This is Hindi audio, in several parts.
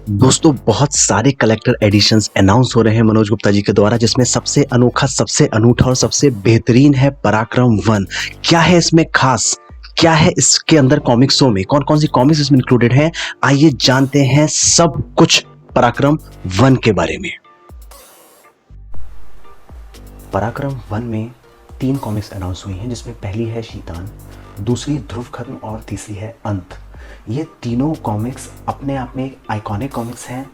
दोस्तों बहुत सारे कलेक्टर एडिशंस अनाउंस हो रहे हैं मनोज गुप्ता जी के द्वारा, जिसमें सबसे अनोखा, सबसे अनूठा और सबसे बेहतरीन है पराक्रम वन। क्या है इसमें खास, क्या है इसके अंदर कॉमिक्सों में, कौन कौन सी कॉमिक्स इसमें इंक्लूडेड है, आइए जानते हैं सब कुछ पराक्रम वन के बारे में। पराक्रम वन में 3 कॉमिक्स अनाउंस हुई हैं, जिसमें पहली है शीतान, दूसरी ध्रुव खत्म और तीसरी है अंत। ये तीनों कॉमिक्स अपने आप में आइकॉनिक कॉमिक्स हैं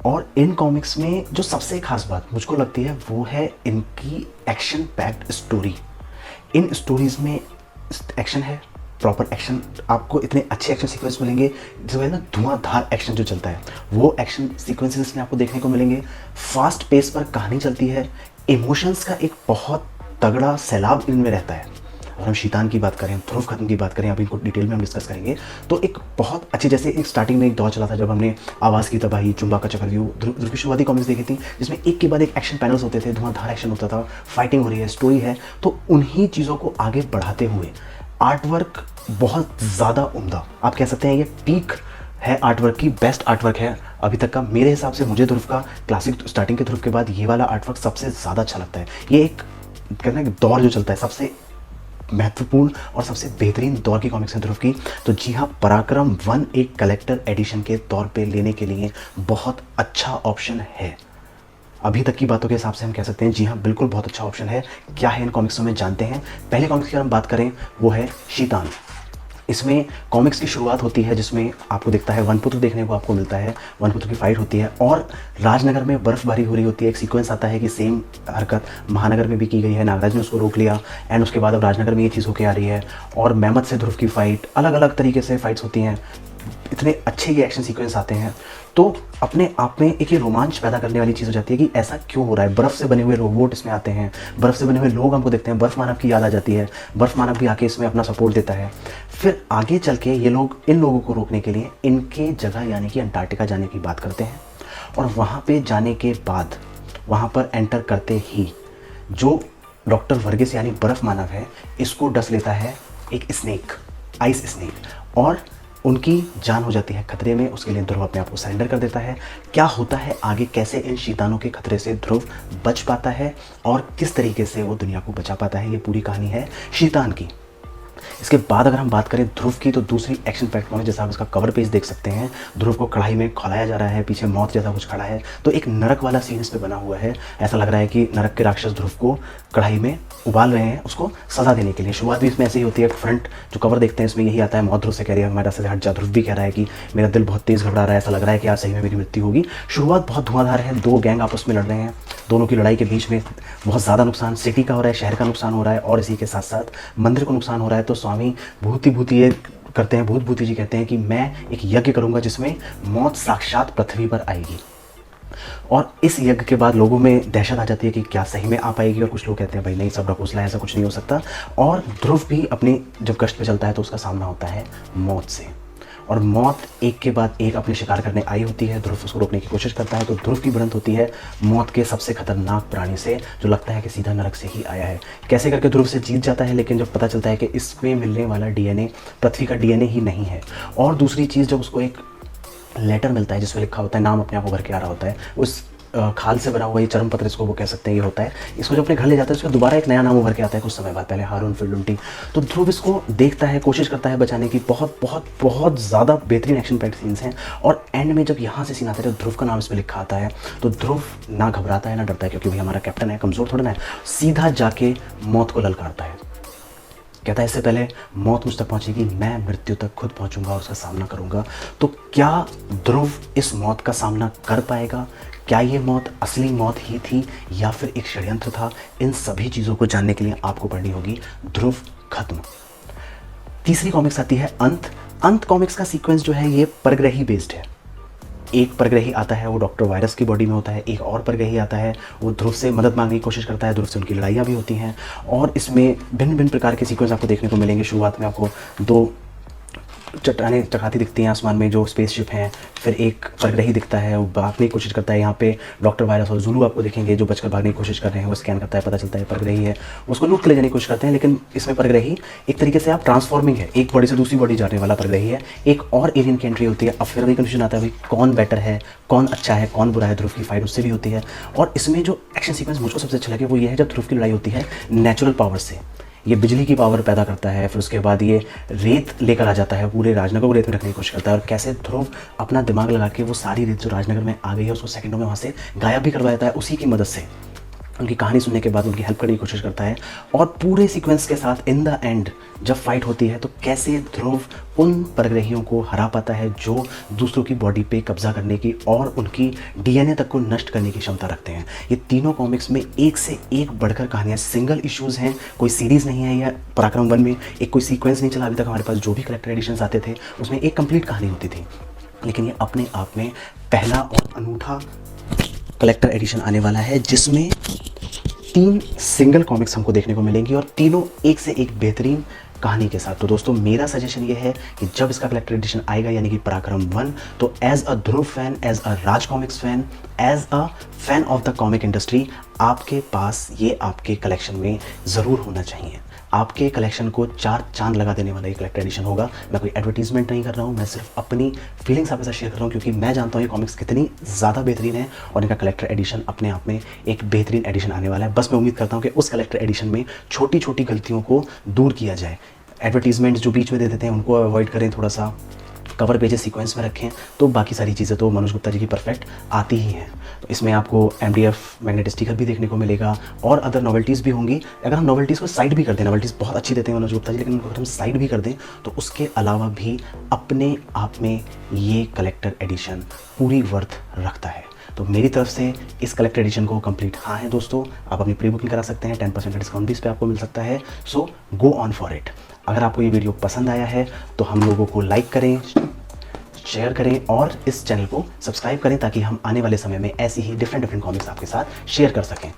और इन कॉमिक्स में जो सबसे खास बात मुझको लगती है वो है इनकी action packed story. In stories में एक्शन है, प्रॉपर एक्शन, आपको इतने अच्छे एक्शन सीक्वेंस मिलेंगे जो है ना, धुआंधार एक्शन जो चलता है वो एक्शन सीक्वेंसेस में आपको देखने को मिलेंगे। फास्ट पेस पर कहानी चलती है, इमोशंस का एक बहुत तगड़ा सैलाब इनमें रहता है। और हम शीतान की बात करें, ध्रुव खत्म की बात करें, अभी इनको डिटेल में हम डिस्कस करेंगे, तो एक बहुत अच्छी, जैसे एक स्टार्टिंग में एक दौर चला था जब हमने आवाज़ की तबाही, चुंबा का चक्रव्यूह, ध्रुव की शुरुआती कॉमिक्स देखी थी, जिसमें एक के बाद एक एक्शन पैनल्स होते थे, धुआंधार एक्शन होता था, फाइटिंग हो रही है, स्टोरी है। तो उन्हीं चीज़ों को आगे बढ़ाते हुए आर्टवर्क बहुत ज़्यादा उम्दा, आप कह सकते हैं ये पीक है आर्टवर्क की, बेस्ट आर्टवर्क है अभी तक का मेरे हिसाब से। मुझे ध्रुव का क्लासिक स्टार्टिंग के ध्रुव के बाद ये वाला आर्टवर्क सबसे ज़्यादा अच्छा लगता है। ये एक कहना है दौर जो चलता है, सबसे महत्वपूर्ण और सबसे बेहतरीन दौर की कॉमिक्स है ध्रुव की। तो जी हाँ, पराक्रम वन एक कलेक्टर एडिशन के तौर पे लेने के लिए बहुत अच्छा ऑप्शन है। अभी तक की बातों के हिसाब से हम कह सकते हैं जी हाँ, बिल्कुल बहुत अच्छा ऑप्शन है। क्या है इन कॉमिक्सों में जानते हैं। पहले कॉमिक्स की अगर हम बात करें वो है शीतान। इसमें कॉमिक्स की शुरुआत होती है जिसमें आपको दिखता है वनपुत्र देखने को आपको मिलता है, वनपुत्र की फाइट होती है और राजनगर में बर्फबारी हो रही होती है। एक सीक्वेंस आता है कि सेम हरकत महानगर में भी की गई है, नागराज ने उसको रोक लिया एंड उसके बाद अब राजनगर में ये चीज़ होकर आ रही है और मेहमत से ध्रुव की फाइट, अलग अलग तरीके से फाइट्स होती हैं, इतने अच्छे ये एक्शन सीक्वेंस आते हैं। तो अपने आप में एक ये रोमांच पैदा करने वाली चीज़ हो जाती है कि ऐसा क्यों हो रहा है। बर्फ़ से बने हुए रोबोट इसमें आते हैं, बर्फ़ से बने हुए लोग हमको देखते हैं, बर्फ़ मानव की याद आ जाती है, बर्फ़ मानव भी आके इसमें अपना सपोर्ट देता है। फिर आगे चल के ये लोग इन लोगों को रोकने के लिए इनके जगह यानी कि अंटार्कटिका जाने की बात करते हैं और वहाँ पे जाने के बाद वहाँ पर एंटर करते ही जो डॉक्टर वर्गीस यानी बर्फ़ मानव है, इसको डस लेता है एक स्नेक, आइस स्नेक, और उनकी जान हो जाती है खतरे में। उसके लिए ध्रुव अपने आप को सरेंडर कर देता है। क्या होता है आगे, कैसे इन शीतानों के खतरे से ध्रुव बच पाता है और किस तरीके से वो दुनिया को बचा पाता है, ये पूरी कहानी है शीतान की। इसके बाद अगर हम बात करें ध्रुव की, तो दूसरी एक्शन पैक्ड में जैसा आप इसका कवर पेज देख सकते हैं, ध्रुव को कढ़ाई में खौलाया जा रहा है, पीछे मौत जैसा कुछ खड़ा है, तो एक नरक वाला सीन इस पे बना हुआ है। ऐसा लग रहा है कि नरक के राक्षस ध्रुव को कढ़ाई में उबाल रहे हैं उसको सजा देने के लिए। शुरुआत भी इसमें ऐसे ही होती है, फ्रंट जो कवर देखते हैं इसमें यही आता है, मौत ध्रुव से कह रही है हमारे रास्ते से हट जा। ध्रुव भी कह रहा है कि मेरा दिल बहुत तेज़ घबरा रहा है, ऐसा लग रहा है कि आज सही में मेरी मृत्यु होगी। शुरुआत बहुत धुआंधार है, दो गैंग आपस में लड़ रहे हैं, दोनों की लड़ाई के बीच में बहुत ज़्यादा नुकसान सिटी का हो रहा है, शहर का नुकसान हो रहा है और इसी के साथ साथ मंदिर को नुकसान हो रहा है। तो स्वामी भूति ये करते हैं, भूति जी कहते हैं कि मैं एक यज्ञ करूंगा जिसमें मौत साक्षात पृथ्वी पर आएगी। और इस यज्ञ के बाद लोगों में दहशत आ जाती है कि क्या सही में आ पाएगी, और कुछ लोग कहते हैं भाई नहीं, सब ढकोसला है, ऐसा कुछ नहीं हो सकता। और ध्रुव भी अपनी जब कष्ट पे चलता है तो उसका सामना होता है मौत से, और मौत एक के बाद एक अपने शिकार करने आई होती है। ध्रुव उसको रोकने की कोशिश करता है तो ध्रुव की भिड़ंत होती है मौत के सबसे खतरनाक प्राणी से, जो लगता है कि सीधा नरक से ही आया है। कैसे करके ध्रुव से जीत जाता है, लेकिन जब पता चलता है कि इसमें मिलने वाला डीएनए पृथ्वी का डीएनए ही नहीं है। और दूसरी चीज़, जब उसको एक लेटर मिलता है जिसमें लिखा होता है, नाम अपने आप उभर के आ रहा होता है, उस खाल से बना हुआ ये चरम पत्र इसको वो कह सकते हैं ये होता है। इसको जब अपने घर ले जाता है उसका दोबारा एक नया नाम उभर के आता है कुछ समय बाद, पहले हारून फिर लुंटी। तो ध्रुव इसको देखता है, कोशिश करता है बचाने की। बहुत बहुत बहुत ज़्यादा बेहतरीन एक्शन पैक्ड सीन्स हैं। और एंड में जब यहाँ से सीन आता है, जब ध्रुव का नाम इसमें लिखा आता है, तो ध्रुव ना घबराता है ना डरता है, क्योंकि भाई हमारा कैप्टन है, कमज़ोर थोड़ा ना है। सीधा जाके मौत को ललकारता है, कहता है इससे पहले मौत मुझ तक पहुंचेगी, मैं मृत्यु तक खुद पहुंचूंगा और उसका सामना करूंगा। तो क्या ध्रुव इस मौत का सामना कर पाएगा? क्या ये मौत असली मौत ही थी या फिर एक षड्यंत्र था? इन सभी चीज़ों को जानने के लिए आपको पढ़नी होगी ध्रुव खत्म। तीसरी कॉमिक्स आती है अंत। अंत कॉमिक्स का सीक्वेंस जो है ये परग्रही बेस्ड है। एक परग्रही आता है, वो डॉक्टर वायरस की बॉडी में होता है, एक और परग्रही आता है, वो ध्रुव से मदद मांगने की कोशिश करता है, ध्रुव से उनकी लड़ाइयाँ भी होती हैं। और इसमें भिन्न भिन्न प्रकार के सीक्वेंस आपको देखने को मिलेंगे। शुरुआत में आपको दो चट्टानें चकाती दिखती हैं आसमान में, जो स्पेसशिप हैं। फिर एक परग्रही दिखता है, वो भागने की कोशिश करता है। यहाँ पे डॉक्टर वायरस और जुलू आपको दिखेंगे जो बचकर भागने की कोशिश कर रहे हैं। वो स्कैन करता है, पता चलता है परग्रही है, उसको लूट के ले जाने की कोशिश करते हैं। लेकिन इसमें परग्रही एक तरीके से आप ट्रांसफॉर्मिंग है, एक बॉडी से दूसरी बॉडी जाने वाला परग्रही है। एक और एलियन की एंट्री होती है। अब फिर वही कंफ्यूजन आता है, भाई कौन बेटर है, कौन अच्छा है, कौन बुरा है। ध्रुव की फाइट उससे भी होती है। और इसमें जो एक्शन सीक्वेंस मुझको सबसे अच्छा लगे वो ये है जब ध्रुव की लड़ाई होती है नेचुरल पावर से। ये बिजली की पावर पैदा करता है, फिर उसके बाद ये रेत लेकर आ जाता है, पूरे राजनगर को रेत में रखने की कोशिश करता है। और कैसे ध्रुव अपना दिमाग लगा के वो सारी रेत जो राजनगर में आ गई है उसको सेकंडों में वहाँ से गायब भी करवा देता है। उसी की मदद से उनकी कहानी सुनने के बाद उनकी हेल्प करने की कोशिश करता है। और पूरे सीक्वेंस के साथ इन द एंड जब फाइट होती है तो कैसे ध्रुव उन परग्रहियों को हरा पाता है जो दूसरों की बॉडी पे कब्जा करने की और उनकी डीएनए तक को नष्ट करने की क्षमता रखते हैं। ये तीनों कॉमिक्स में एक से एक बढ़कर कहानियाँ, सिंगल इश्यूज़ हैं, कोई सीरीज़ नहीं है। या पराक्रम 1 में एक कोई सीक्वेंस नहीं चला अभी तक हमारे पास। जो भी कलेक्टर एडिशंस आते थे उसमें एक कंप्लीट कहानी होती थी, लेकिन ये अपने आप में पहला और अनूठा कलेक्टर एडिशन आने वाला है जिसमें 3 सिंगल कॉमिक्स हमको देखने को मिलेंगी और तीनों एक से एक बेहतरीन कहानी के साथ। तो दोस्तों मेरा सजेशन ये है कि जब इसका कलेक्टर एडिशन आएगा यानी कि पराक्रम 1, तो as a Dhruv fan, as a Raj comics fan, as a fan of the comic industry, आपके पास ये आपके कलेक्शन में ज़रूर होना चाहिए। आपके कलेक्शन को 4 चांद लगा देने वाला ये कलेक्टर एडिशन होगा। मैं कोई एडवर्टीजमेंट नहीं कर रहा हूँ, मैं सिर्फ अपनी फीलिंग्स आपके साथ शेयर कर रहा हूँ क्योंकि मैं जानता हूँ ये कॉमिक्स कितनी ज़्यादा बेहतरीन है और इनका कलेक्टर एडिशन अपने आप में एक बेहतरीन एडिशन आने वाला है। बस मैं उम्मीद करता हूँ कि उस कलेक्टर एडिशन में छोटी छोटी गलतियों को दूर किया जाए। एडवर्टीजमेंट जो बीच में दे देते हैं उनको अवॉइड करें, थोड़ा सा कवर पेजेस सीक्वेंस में रखें, तो बाकी सारी चीज़ें तो मनोज गुप्ता जी की परफेक्ट आती ही हैं। तो इसमें आपको MDF मैग्नेट स्टिकर भी देखने को मिलेगा और अदर नॉवेल्टीज़ भी होंगी। अगर हम नॉवेल्टीज़ को साइड भी कर दें, नॉवेल्टीज़ बहुत अच्छी देते हैं मनोज गुप्ता जी, लेकिन उनको अगर हम साइड भी कर दें तो उसके अलावा भी अपने आप में ये कलेक्टर एडिशन पूरी वर्थ रखता है। तो मेरी तरफ से इस कलेक्टर एडिशन को कंप्लीट हाँ है दोस्तों। आप अपनी प्री बुकिंग करा सकते हैं, 10% का डिस्काउंट भी इस पर आपको मिल सकता है। सो गो ऑन फॉर इट। अगर आपको ये वीडियो पसंद आया है तो हम लोगों को लाइक करें, शेयर करें और इस चैनल को सब्सक्राइब करें ताकि हम आने वाले समय में ऐसी ही डिफरेंट कॉमिक्स आपके साथ शेयर कर सकें।